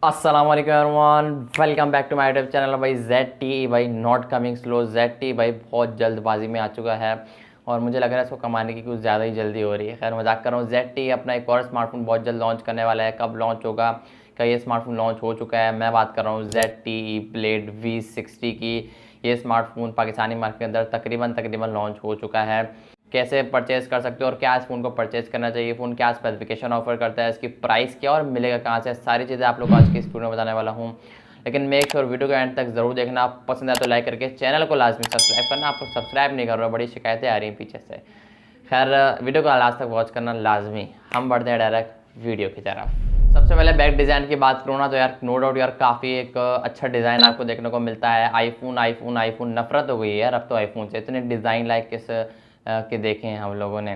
अस्सलाम वालेकुम everyone, welcome back to my YouTube channel. भाई ZTE भाई नॉट कमिंग स्लो। ZTE भाई बहुत जल्दबाजी में आ चुका है और मुझे लग रहा है इसको कमाने की कुछ ज़्यादा ही जल्दी हो रही है। खैर मजाक कर रहा हूँ। ZTE अपना एक और स्मार्टफोन बहुत जल्द लॉन्च करने वाला है। कब लॉन्च होगा, क्या ये स्मार्टफोन लॉन्च हो चुका है? मैं बात कर रहा हूँ ZTE ब्लेड V60 की। ये स्मार्टफोन पाकिस्तानी मार्केट के अंदर तकरीबन लॉन्च हो चुका है। कैसे परचेज़ कर सकते हो और क्या इस फ़ोन को परचेज़ करना चाहिए, फ़ोन क्या स्पेसिफिकेशन ऑफर करता है, इसकी प्राइस क्या और मिलेगा कहाँ से, सारी चीज़ें आप लोग आज की इस वीडियो में बताने वाला हूँ। लेकिन मेक श्योर वीडियो को एंड तक ज़रूर देखना। पसंद है तो लाइक करके चैनल को लाजमी सब्सक्राइब करना। आप लोग सब्सक्राइब नहीं कर रहे हो, बड़ी शिकायतें आ रही हैं पीछे से। खैर वीडियो को लास्ट तक वॉच करना लाजमी। हम बढ़ते हैं डायरेक्ट वीडियो की तरफ। सबसे पहले बैक डिज़ाइन की बात करूँ ना तो यार नो डाउट यार काफ़ी एक अच्छा डिज़ाइन आपको देखने को मिलता है। आईफोन नफरत हो गई है यार अब तो आईफोन से। इतने डिज़ाइन लाइक किस के देखे हैं हम लोगों ने।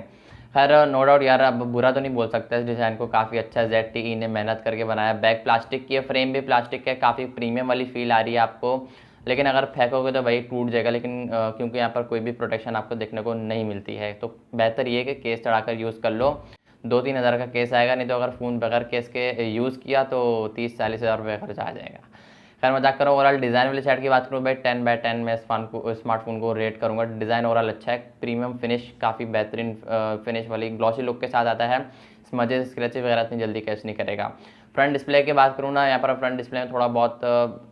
खैर नो डाउट यार अब बुरा तो नहीं बोल सकता इस डिज़ाइन को, काफ़ी अच्छा ZTE ने मेहनत करके बनाया। बैक प्लास्टिक की है, फ्रेम भी प्लास्टिक का, काफ़ी प्रीमियम वाली फील आ रही है आपको। लेकिन अगर फेंकोगे तो भाई टूट जाएगा। लेकिन क्योंकि यहाँ पर कोई भी प्रोटेक्शन आपको देखने को नहीं मिलती है तो बेहतर ये है कि केस चढ़ाकर यूज़ कर लो। 2-3 हज़ार का केस आएगा, नहीं तो अगर फ़ोन बगैर केस के यूज़ किया तो 30-40 हज़ार रुपये खर्च आ जाएगा। खैर मजाक करो। ओवरऑल डिज़ाइन वाली साइड की बात करूँ भाई 10/10 में स्मार्टफोन को रेट करूँगा। डिज़ाइन ओवरऑल अच्छा है, प्रीमियम फिनिश, काफ़ी बेहतरीन फिनिश वाली ग्लॉसी लुक के साथ आता है। स्मजेस स्क्रैचेस वगैरह इतनी जल्दी कैच नहीं करेगा। फ्रंट डिस्प्ले की बात करूँ ना, यहाँ पर फ्रंट डिस्प्ले में थोड़ा बहुत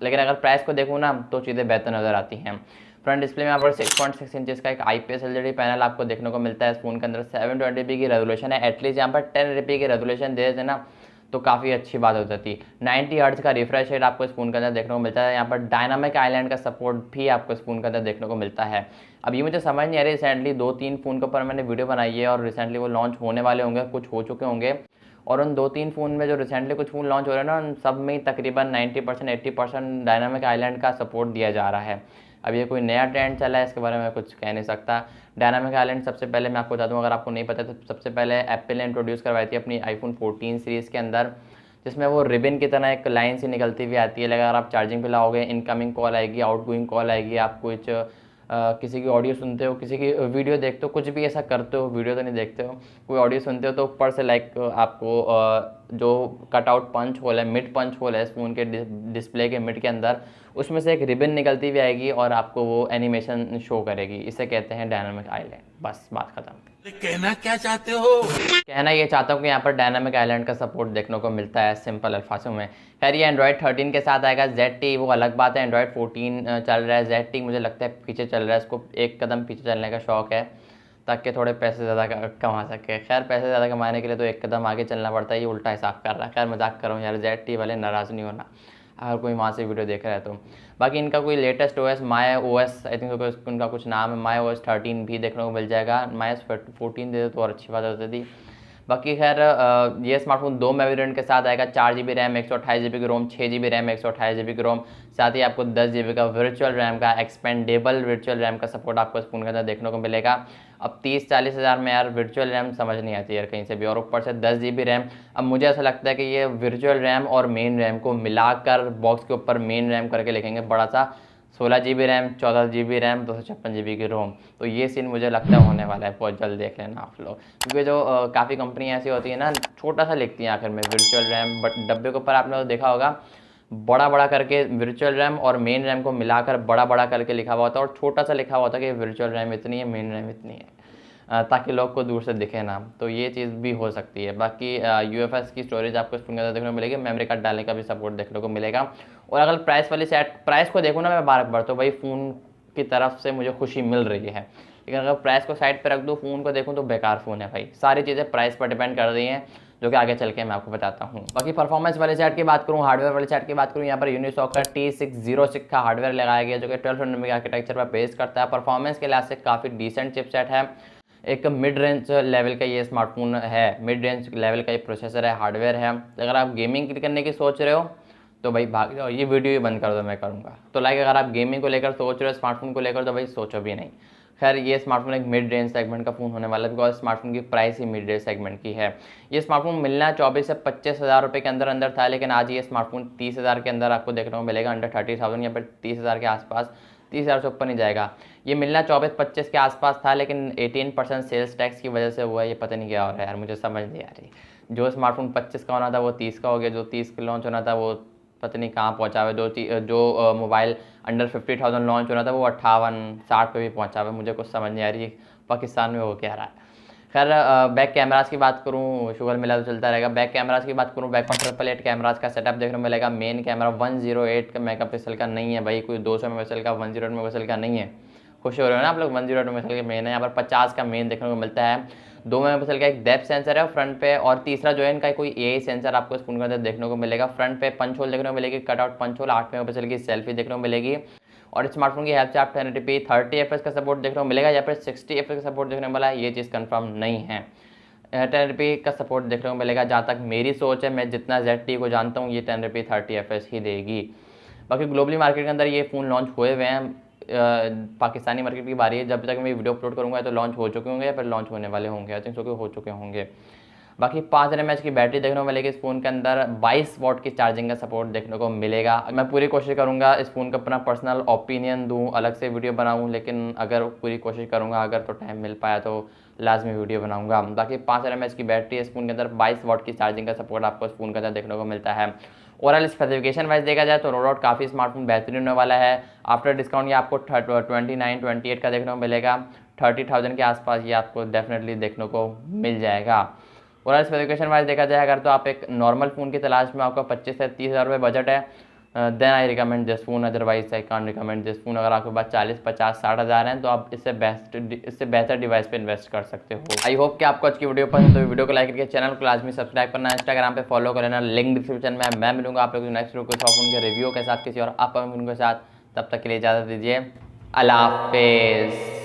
लेकिन अगर प्राइस को देखूँ ना तो चीज़ें बेहतर नज़र आती हैं। फ्रंट डिस्प्ले में यहाँ पर 6.6 इंचज़ का एक IPS LCD पैनल आपको देखने को मिलता है। इस फोन के अंदर 720p की रेजोल्यूशन है। एटलीस्ट यहाँ पर 1080p की रेजोल्यूशन दे देते ना तो काफ़ी अच्छी बात हो जाती है। 90 हर्ट्ज का रिफ्रेश रेट आपको इस फोन के अंदर देखने को मिलता है। यहाँ पर डायनामिक आइलैंड का सपोर्ट भी आपको इस फोन के अंदर देखने को मिलता है। अब ये मुझे समझ नहीं आ रही, रिसेंटली 2-3 फ़ोन के ऊपर मैंने वीडियो बनाई है और रिसेंटली वो लॉन्च होने वाले होंगे, कुछ हो चुके होंगे। और उन 2-3 फ़ोन में जो रिसेंटली कुछ फ़ोन लॉन्च हो रहे हैं ना, उन सब में तकरीबन 90% 80% डायनामिक आइलैंड का सपोर्ट दिया जा रहा है। अब ये कोई नया ट्रेंड चला है, इसके बारे में कुछ कह नहीं सकता। डायनामिक आइलैंड सबसे पहले मैं आपको बता दूं, अगर आपको नहीं पता तो सबसे पहले एप्पल ने इंट्रोड्यूस करवाई थी अपनी iPhone 14 सीरीज़ के अंदर, जिसमें वो रिबन की तरह एक लाइन सी निकलती हुई आती है। अगर आप चार्जिंग पे लाओगे, इनकमिंग कॉल आएगी, आउटगोइंग कॉल आएगी, आप कुछ किसी की ऑडियो सुनते हो, किसी की वीडियो देखते हो, कुछ भी ऐसा करते हो, वीडियो तो नहीं देखते हो, कोई ऑडियो सुनते हो तो ऊपर से लाइक आपको जो कटआउट पंच होल है, मिड पंच होल है इस फोन के डिस्प्ले के मिड के अंदर, उसमें से एक रिबन निकलती हुई आएगी और आपको वो एनिमेशन शो करेगी। इसे कहते हैं डायनामिक आइलैंड। बस बात खत्म। कहना क्या चाहते हो? कहना ये चाहता हूँ कि यहाँ पर डायनामिक आइलैंड का सपोर्ट देखने को मिलता है, सिंपल अल्फाजों में। खैर ये एंड्रॉयड 13 के साथ आएगा। ZTE वो अलग बात है, एंड्रॉयड 14 चल रहा है। ZTE मुझे लगता है पीछे चल रहा है, इसको एक कदम पीछे चलने का शौक है ताकि थोड़े पैसे ज़्यादा कमा सके। खैर पैसे ज़्यादा कमाने के लिए तो एक कदम आगे चलना पड़ता है, ये उल्टा हिसाब कर रहा है। खैर मजाक कर रहा हूँ यार, ZTE वाले नाराज़ नहीं होना अगर कोई वहाँ से वीडियो देख रहा है तो। बाकी इनका कोई latest OS my OS I think उनका कुछ नाम है, माई OS 13 भी देखने को मिल जाएगा। माई OS 14 दे दो तो और अच्छी बात होती थी। बाकी खैर ये स्मार्टफोन 2 वेरिएंट के साथ आएगा। 4GB रैम, 128GB की रोम, 6GB रैम, 128GB की रोम। साथ ही आपको 10GB का वर्चुअल रैम का, एक्सपेंडेबल वर्चुअल रैम का सपोर्ट आपको इस फोन के अंदर देखने को मिलेगा। अब 30-40 हज़ार में यार वर्चुअल रैम समझ नहीं आती यार कहीं से भी, और ऊपर से 10GB रैम। अब मुझे ऐसा लगता है कि ये वर्चुअल रैम और मेन रैम को मिलाकर बॉक्स के ऊपर मेन रैम करके लिखेंगे बड़ा सा। 16GB RAM, 14GB RAM, 256GB की रोम। तो ये सीन मुझे लगता है होने वाला है, बहुत जल्द देख लेना आप लोग। क्योंकि जो काफ़ी कंपनियाँ ऐसी होती है ना, छोटा सा लिखती हैं आखिर में वर्चुअल रैम, बट डब्बे के ऊपर आपने तो देखा होगा बड़ा बड़ा करके वर्चुअल रैम और मेन रैम को मिलाकर बड़ा बड़ा करके लिखा हुआ होता है, और छोटा सा लिखा हुआ होता है कि वर्चुअल रैम इतनी है, मेन रैम इतनी है, ताकि लोग को दूर से दिखे ना। तो ये चीज़ भी हो सकती है। बाकी UFS की स्टोरेज आपको इस फोन के अंदर देखने को मिलेगी, मेमोरी कार्ड डालने का भी सपोर्ट देखने को मिलेगा। और अगर प्राइस वाली सेट प्राइस को देखूँ ना मैं बार बार, तो भाई फ़ोन की तरफ से मुझे खुशी मिल रही है। लेकिन अगर प्राइस को साइड पर रख दूँ, फ़ोन को देखूँ तो बेकार फ़ोन है भाई। सारी चीज़ें प्राइस पर डिपेंड कर रही हैं, जो कि आगे चल के मैं आपको बताता हूँ। बाकी परफॉर्मेंस वाले साइड की बात करूँ, हार्डवेयर वाले साइड की बात करूँ, यहाँ पर यूनिसॉक का T606 का हार्डवेयर लगाया गया, जो कि 1200 की आर्किटेक्चर पर बेस करता है। परफॉर्मेंस के लिहाज से काफ़ी डिसेंट चिपसेट है। एक मिड रेंज लेवल का ये स्मार्टफोन है, मिड रेंज लेवल का ये प्रोसेसर है, हार्डवेयर है। अगर आप गेमिंग करने की सोच रहे हो तो भाई भाग जाओ, ये वीडियो ही बंद कर दो, मैं करूँगा तो। लाइक अगर आप गेमिंग को लेकर सोच रहे हो, स्मार्टफोन को लेकर, तो भाई सोचो भी नहीं। खैर ये स्मार्टफोन एक मिड रेंज सेगमेंट का फ़ोन होने वाला है, बिकॉज स्मार्टफोन की प्राइस ही मिड रेंज सेगमेंट की है। ये स्मार्टफोन मिलना 24 से 25 हज़ार रुपये के अंदर अंदर था, लेकिन आज ये स्मार्टफोन 30 हज़ार के अंदर आपको देखने को मिलेगा, अंडर 30,000 या फिर 30 हज़ार के आसपास। 30 हज़ार से ऊपर नहीं जाएगा। ये मिलना 24-25 के आसपास था, लेकिन 18% सेल्स टैक्स की वजह से हुआ है। ये पता नहीं क्या हो रहा है यार, मुझे समझ नहीं आ रही। जो स्मार्टफोन 25 का होना था वो 30 का हो गया, जो 30 का लॉन्च होना था वो पता नहीं कहाँ पहुँचा हुआ है। जो मोबाइल अंडर 50,000 लॉन्च हो रहा था वो 58-60 पे भी पहुँचा हुआ है। मुझे कुछ समझ नहीं आ रही है पाकिस्तान में हो क्या रहा है। खैर बैक कैमरास की बात करूँ, शुगर मिला तो चलता रहेगा। बैक कैमरास की बात करूँ, बैक पर 888 कैमरास का सेटअप देखने को मिलेगा। मेन कैमरा 108 मेगापिक्सल का नहीं है भाई, कोई 200 मेगापिक्सल का 108 मेगापिक्सल का नहीं है। खुश हो रहे हो ना आप लोग, 108 मेगापिक्सल का मेन है। यहाँ पर 50 का मेन देखने को मिलता है। 2 मेगापिक्सल का एक डेप्थ सेंसर है फ्रंट पे, और तीसरा जो है इनका कोई एआई सेंसर आपको इस फोन के अंदर देखने को मिलेगा। फ्रंट पे पंच होल देखने को मिलेगी, कटआउट पंच होल। 8 मेगापिक्सल की सेल्फी देखने को मिलेगी। और स्मार्टफोन की हेल्प से आप 1080p 30fps का सपोर्ट देखने को मिलेगा या फिर 60fps का सपोर्ट देखने को मिला है, ये चीज़ कंफर्म नहीं है। 1080p का सपोर्ट देखने को मिलेगा, जहाँ तक मेरी सोच है, मैं जितना ZTE को जानता हूँ ये 1080p 30fps ही देगी। बाकी ग्लोबली मार्केट के अंदर ये फ़ोन लॉन्च हुए हुए हैं। पाकिस्तानी मार्केट की बारी है, जब तक मैं वीडियो अपलोड करूँगा तो लॉन्च हो चुके होंगे या फिर लॉन्च होने वाले होंगे। आई थिंक सो हो चुके होंगे। बाकी 5000 mAh की बैटरी देखने को मिलेगी इस फ़ोन के अंदर। 22 वॉट की चार्जिंग का सपोर्ट देखने को मिलेगा। मैं पूरी कोशिश करूँगा इस फ़ोन का अपना पर्सनल ओपिनियन दूँ, अलग से वीडियो बनाऊँ, लेकिन अगर पूरी कोशिश करूँगा, अगर तो टाइम मिल पाया तो लाजमी वीडियो बनाऊँगा। बाकी 5000 mAh की बैटरी इस फ़ोन के अंदर, 22 वॉट की चार्जिंग का सपोर्ट आपको इस फ़ोन के अंदर देखने को मिलता है। ओवरऑल स्पेसिफिकेशन वाइज देखा जाए तो नो डाउट काफ़ी स्मार्टफोन बेहतरीन होने वाला है। आफ्टर डिस्काउंट ये आपको 29-28 का देखने को मिलेगा। 30,000 के आसपास ये आपको डेफिनेटली देखने को मिल जाएगा। और स्पेसिफिकेशन वाइज देखा जाए अगर तो आप एक नॉर्मल फ़ोन की तलाश में, आपका 25 से 30,000 रुपये बजट है, then I recommend this phone, otherwise I can't recommend this phone. अगर आपके पास 40, 50, 60,000 हैं तो आप इससे बेहतर डिवाइस पे इन्वेस्ट कर सकते हो। आई होप कि आपको आज की वीडियो पसंद, तो वीडियो को लाइक करके चैनल को लाजमी सब्सक्राइब करना, इंस्टाग्राम पे फॉलो कर लेना, लिंक डिस्क्रिप्शन में। मैं मिलूंगा आप लोग नेक्स्ट वीडियो के फ़ोन के रिव्यू के साथ किसी और अपकमिंग के साथ। तब तक के लिए इजाज़त दीजिए, अल्लाह हाफिज़।